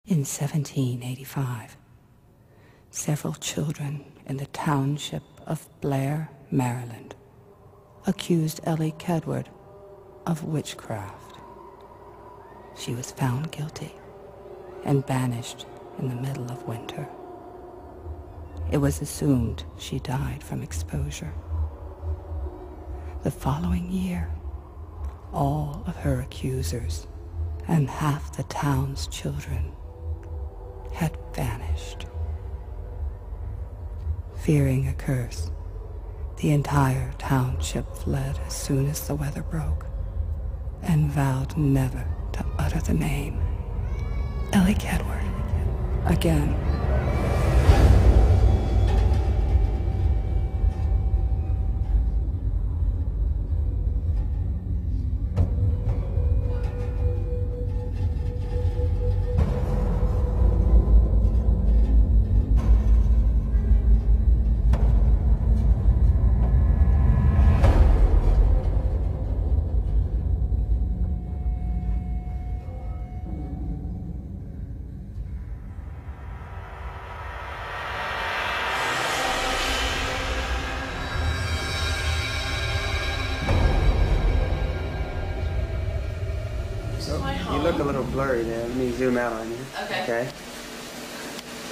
In 1785, several children in the township of Blair, Maryland, accused Ellie Kedward of witchcraft. She was found guilty and banished in the middle of winter. It was assumed she died from exposure. The following year, all of her accusers and half the town's children had vanished. Fearing a curse, the entire township fled as soon as the weather broke and vowed never to utter the name Ellie Kedward again. You look a little blurry there. Let me zoom out on you. Okay.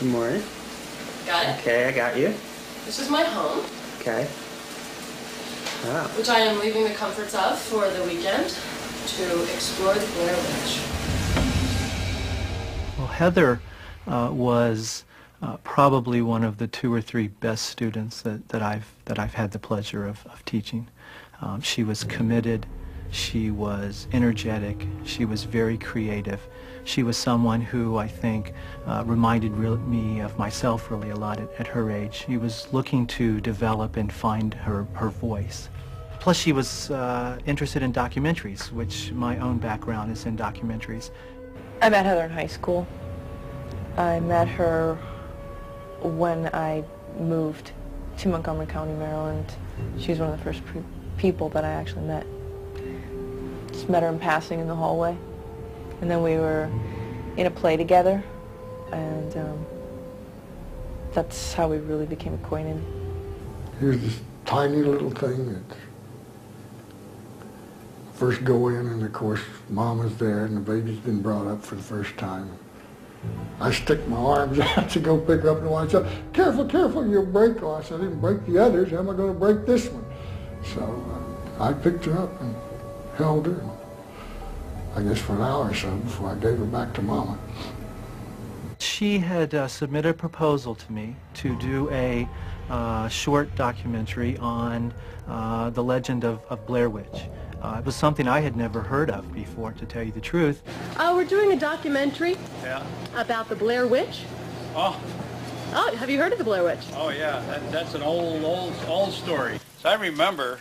Good morning. Got it? Okay, I got you. This is my home. Okay. Wow. Which I am leaving the comforts of for the weekend to explore the Blair Witch. Well, Heather was probably one of the 2 or 3 best students that I've had the pleasure of teaching. She was committed. She was energetic. She was very creative. She was someone who I think reminded me of myself really a lot at her age. She was looking to develop and find her voice. Plus she was interested in documentaries, which my own background is in documentaries. I met Heather in high school. I met her when I moved to Montgomery County, Maryland. She was one of the first people that I actually met. Just met her in passing in the hallway, and then we were in a play together, and that's how we really became acquainted. Here's this tiny little thing that first go in, and of course Mama's there and the baby's been brought up for the first time. I stick my arms out to go pick up the one. I said, careful, careful, you'll break. Oh, I said, I didn't break the others. How am I going to break this one? So I picked her up and held her, I guess, for an hour or so before I gave her back to Mama. She had submitted a proposal to me to do a short documentary on the legend of Blair Witch. It was something I had never heard of before, to tell you the truth. We're doing a documentary about the Blair Witch. Oh, have you heard of the Blair Witch? oh yeah, that's an old story. So I remember.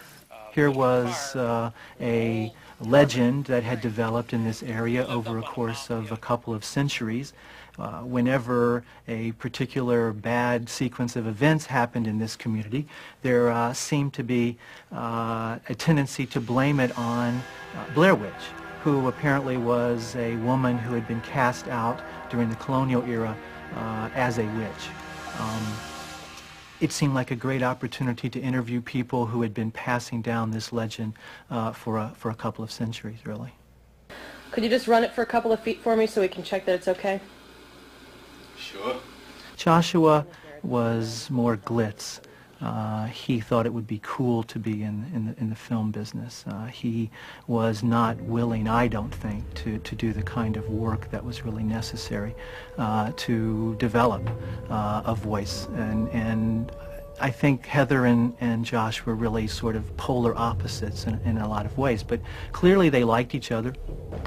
Here was a legend that had developed in this area over a course of a couple of centuries. Whenever a particular bad sequence of events happened in this community, there seemed to be a tendency to blame it on Blair Witch, who apparently was a woman who had been cast out during the colonial era as a witch. It seemed like a great opportunity to interview people who had been passing down this legend for a couple of centuries, really. Could you just run it for a couple of feet for me so we can check that it's okay? Sure. Joshua was more glitz. He thought it would be cool to be in the film business. He was not willing, I don't think, to do the kind of work that was really necessary to develop a voice. And I think Heather and Josh were really sort of polar opposites in a lot of ways, but clearly they liked each other.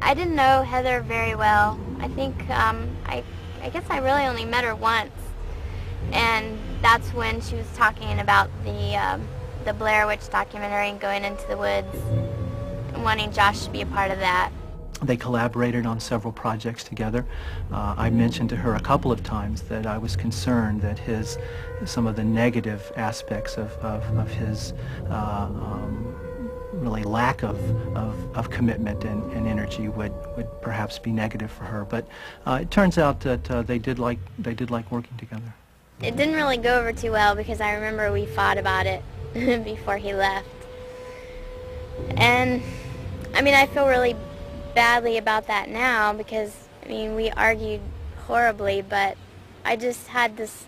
I didn't know Heather very well. I think I guess I really only met her once. And that's when she was talking about the Blair Witch documentary and going into the woods and wanting Josh to be a part of that. They collaborated on several projects together. I mentioned to her a couple of times that I was concerned that some of the negative aspects of his really lack of commitment and energy would perhaps be negative for her. But it turns out that they did like working together. It didn't really go over too well because I remember we fought about it before he left. And I mean, I feel really badly about that now because, I mean, we argued horribly, but I just had this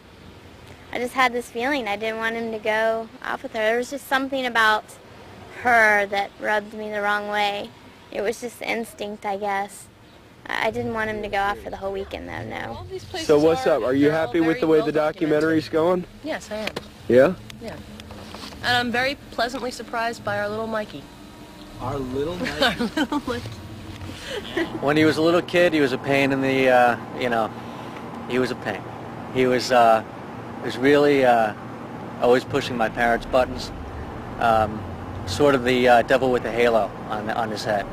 feeling I didn't want him to go off with her. There was just something about her that rubbed me the wrong way. It was just instinct, I guess. I didn't want him to go off for the whole weekend, though, no. So what's up? Are you happy with the way the documentary's going? Yes, I am. Yeah? Yeah. And I'm very pleasantly surprised by our little Mikey. Our little Mikey? Our little Mikey. When he was a little kid, he was a pain in the, you know, he was a pain. He was really always pushing my parents' buttons. Sort of the devil with the halo on his head.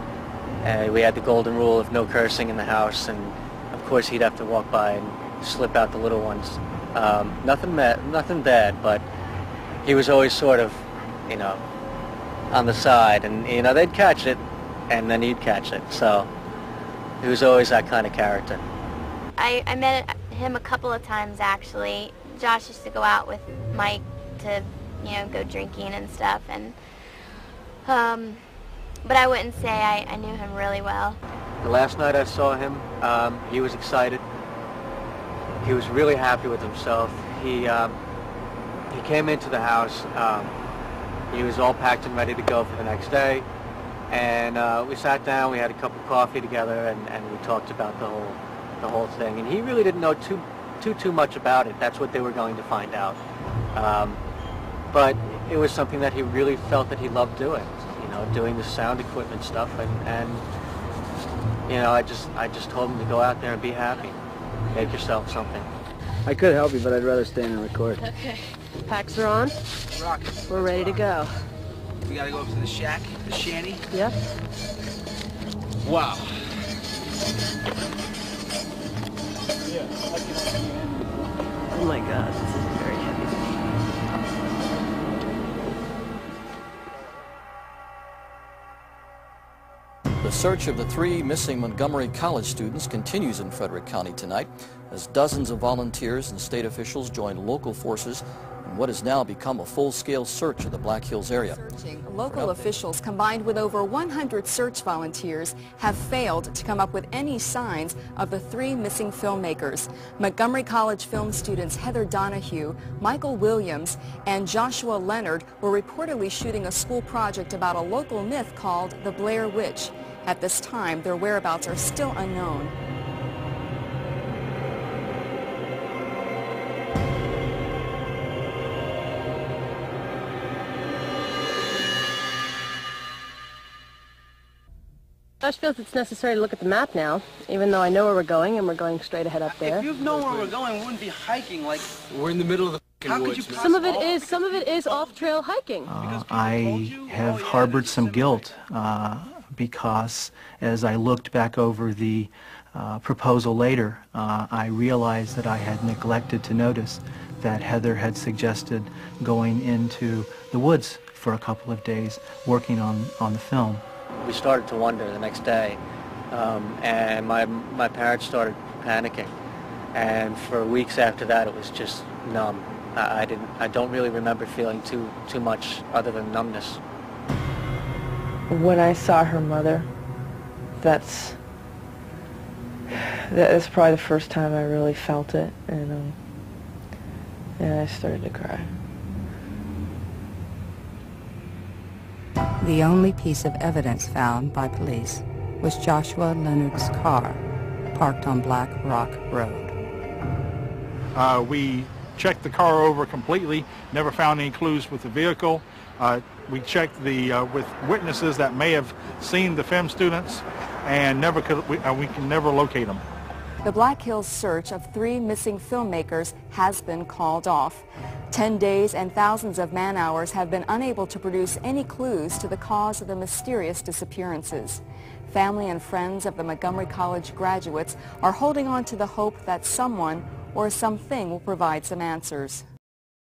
We had the golden rule of no cursing in the house, and of course he'd have to walk by and slip out the little ones. Nothing bad, but he was always sort of, you know, on the side, and you know, they'd catch it, and then he'd catch it. So he was always that kind of character. I met him a couple of times, actually. Josh used to go out with Mike to, you know, go drinking and stuff, and but I wouldn't say I knew him really well. The last night I saw him, he was excited. He was really happy with himself. He came into the house. He was all packed and ready to go for the next day. And we sat down, we had a cup of coffee together, and we talked about the whole thing. And he really didn't know too much about it. That's what they were going to find out. But it was something that he really felt that he loved doing. You know, doing the sound equipment stuff, and you know, I just told him to go out there and be happy. Make yourself something. I could help you, but I'd rather stand and record. Okay. Packs are on. Rockin'. We're ready to go. We gotta go up to the shack, the shanty. Yep. Wow. Oh my God, this is very heavy. The search of the 3 missing Montgomery College students continues in Frederick County tonight as dozens of volunteers and state officials join local forces in what has now become a full-scale search of the Black Hills area. Local officials, combined with over 100 search volunteers, have failed to come up with any signs of the 3 missing filmmakers. Montgomery College film students Heather Donahue, Michael Williams, and Joshua Leonard were reportedly shooting a school project about a local myth called the Blair Witch. At this time, their whereabouts are still unknown. Josh feels it's necessary to look at the map now, even though I know where we're going, and we're going straight ahead up there. If you've known where we're going, we wouldn't be hiking like... We're in the middle of the woods. Some of it is off-trail hiking. I have harbored some guilt because as I looked back over the proposal later, I realized that I had neglected to notice that Heather had suggested going into the woods for a couple of days working on the film. We started to wonder the next day, and my parents started panicking, and for weeks after that it was just numb. I don't really remember feeling too much other than numbness. When I saw her mother, that's probably the first time I really felt it, and I started to cry. The only piece of evidence found by police was Joshua Leonard's car parked on Black Rock Road. We checked the car over completely, never found any clues with the vehicle. We checked with witnesses that may have seen the film students, and we can never locate them. The Black Hills search of 3 missing filmmakers has been called off. 10 days and thousands of man-hours have been unable to produce any clues to the cause of the mysterious disappearances. Family and friends of the Montgomery College graduates are holding on to the hope that someone or something will provide some answers.